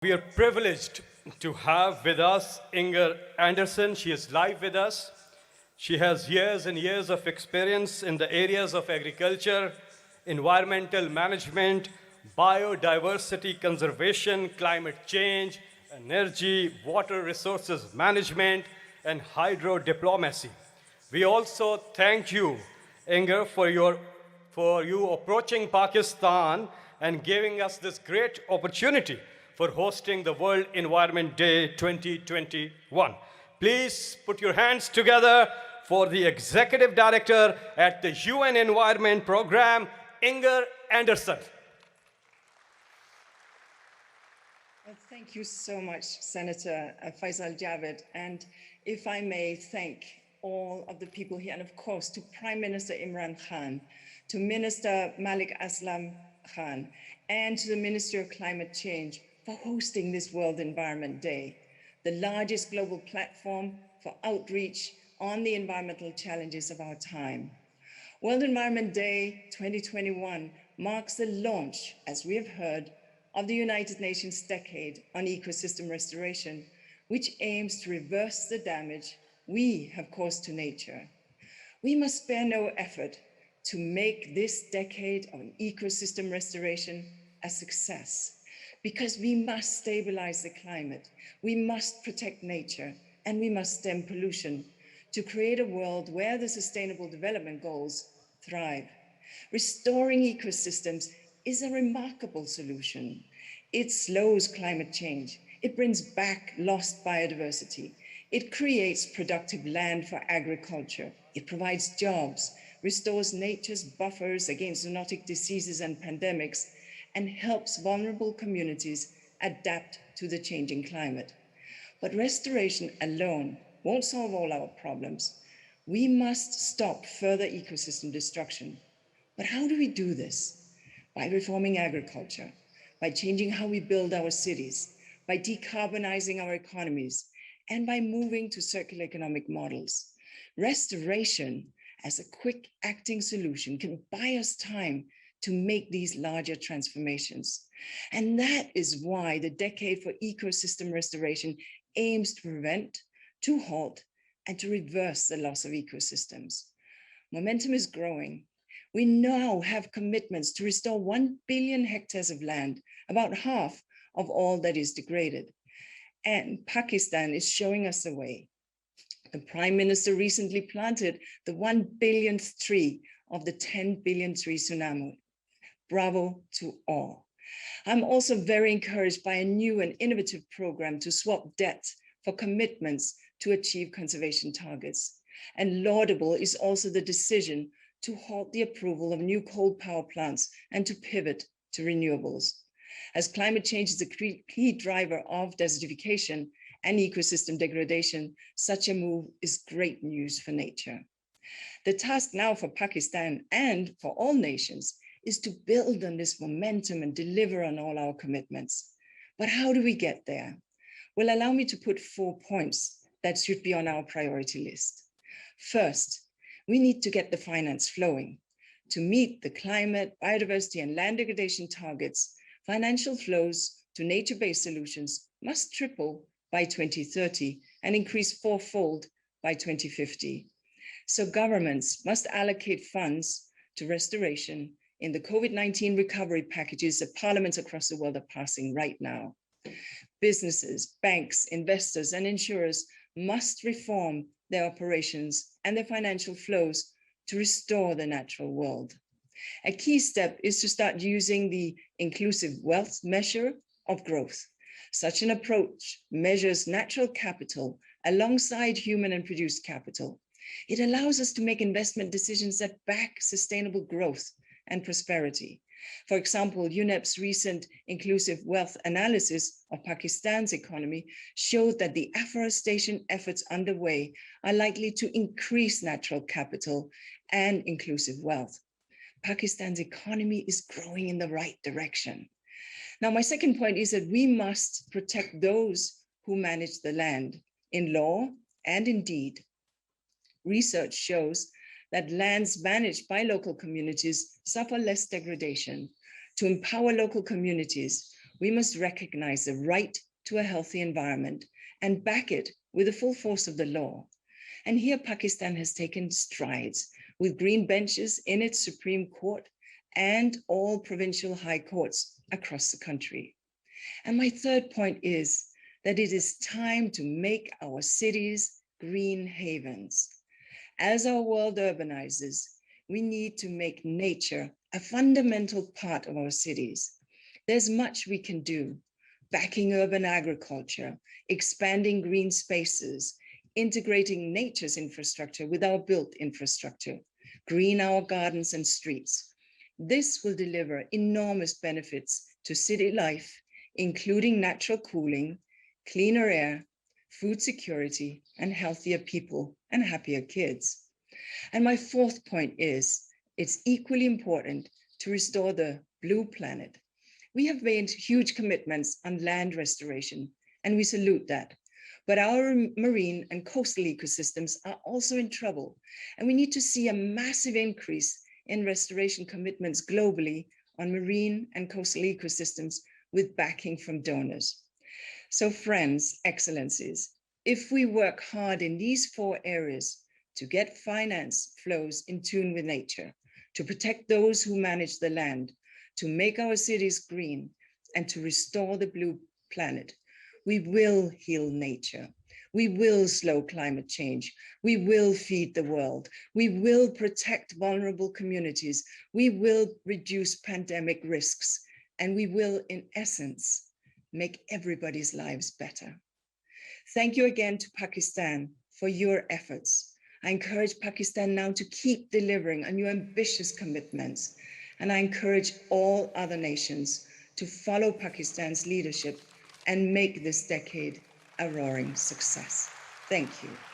We are privileged to have with us Inger Andersen. She is live with us. She has years and years of experience in the areas of agriculture, environmental management, biodiversity conservation, climate change, energy, water resources management, and hydro diplomacy. We also thank you, Inger, for you approaching Pakistan and giving us this great opportunity for hosting the World Environment Day 2021. Please put your hands together for the Executive Director at the UN Environment Program, Inger Andersen. Well, thank you so much, Senator Faisal Javed. And if I may thank all of the people here, and of course to Prime Minister Imran Khan, to Minister Malik Aslam Khan, and to the Ministry of Climate Change for hosting this World Environment Day, the largest global platform for outreach on the environmental challenges of our time. World Environment Day 2021 marks the launch, as we have heard, of the United Nations Decade on Ecosystem Restoration, which aims to reverse the damage we have caused to nature. We must spare no effort to make this decade on ecosystem restoration a success, because we must stabilize the climate, we must protect nature, and we must stem pollution to create a world where the Sustainable Development Goals thrive. Restoring ecosystems is a remarkable solution. It slows climate change. It brings back lost biodiversity. It creates productive land for agriculture. It provides jobs, restores nature's buffers against zoonotic diseases and pandemics, and helps vulnerable communities adapt to the changing climate. But restoration alone won't solve all our problems. We must stop further ecosystem destruction. But how do we do this? By reforming agriculture, by changing how we build our cities, by decarbonizing our economies, and by moving to circular economic models. Restoration as a quick acting solution can buy us time to make these larger transformations. And that is why the Decade for Ecosystem Restoration aims to prevent, to halt, and to reverse the loss of ecosystems. Momentum is growing. We now have commitments to restore 1 billion hectares of land, about half of all that is degraded. And Pakistan is showing us the way. The Prime Minister recently planted the 1 billionth tree of the 10 billion tree tsunami. Bravo to all. I'm also very encouraged by a new and innovative program to swap debt for commitments to achieve conservation targets. And laudable is also the decision to halt the approval of new coal power plants and to pivot to renewables. As climate change is a key driver of desertification and ecosystem degradation, such a move is great news for nature. The task now for Pakistan and for all nations is to build on this momentum and deliver on all our commitments. But how do we get there? Well, allow me to put 4 points that should be on our priority list. First, we need to get the finance flowing. To meet the climate, biodiversity, and land degradation targets, financial flows to nature-based solutions must triple by 2030 and increase fourfold by 2050. So governments must allocate funds to restoration in the COVID-19 recovery packages that parliaments across the world are passing right now. Businesses, banks, investors, and insurers must reform their operations and their financial flows to restore the natural world. A key step is to start using the inclusive wealth measure of growth. Such an approach measures natural capital alongside human and produced capital. It allows us to make investment decisions that back sustainable growth and prosperity. For example, UNEP's recent inclusive wealth analysis of Pakistan's economy showed that the afforestation efforts underway are likely to increase natural capital and inclusive wealth. Pakistan's economy is growing in the right direction. Now, my second point is that we must protect those who manage the land in law and in deed. Research shows that lands managed by local communities suffer less degradation. To empower local communities, we must recognize the right to a healthy environment and back it with the full force of the law. And here Pakistan has taken strides with green benches in its Supreme Court and all provincial high courts across the country. And my third point is that it is time to make our cities green havens. As our world urbanizes, we need to make nature a fundamental part of our cities. There's much we can do, backing urban agriculture, expanding green spaces, integrating nature's infrastructure with our built infrastructure, green our gardens and streets. This will deliver enormous benefits to city life, including natural cooling, cleaner air, food security, and healthier people and happier kids. And my fourth point is, it's equally important to restore the blue planet. We have made huge commitments on land restoration, and we salute that. But our marine and coastal ecosystems are also in trouble, and we need to see a massive increase in restoration commitments globally on marine and coastal ecosystems with backing from donors. So friends, excellencies, if we work hard in these 4 areas to get finance flows in tune with nature, to protect those who manage the land, to make our cities green, and to restore the blue planet, we will heal nature. We will slow climate change. We will feed the world. We will protect vulnerable communities. We will reduce pandemic risks. And we will, in essence, make everybody's lives better. Thank you again to Pakistan for your efforts. I encourage Pakistan now to keep delivering on your ambitious commitments. And I encourage all other nations to follow Pakistan's leadership and make this decade a roaring success. Thank you.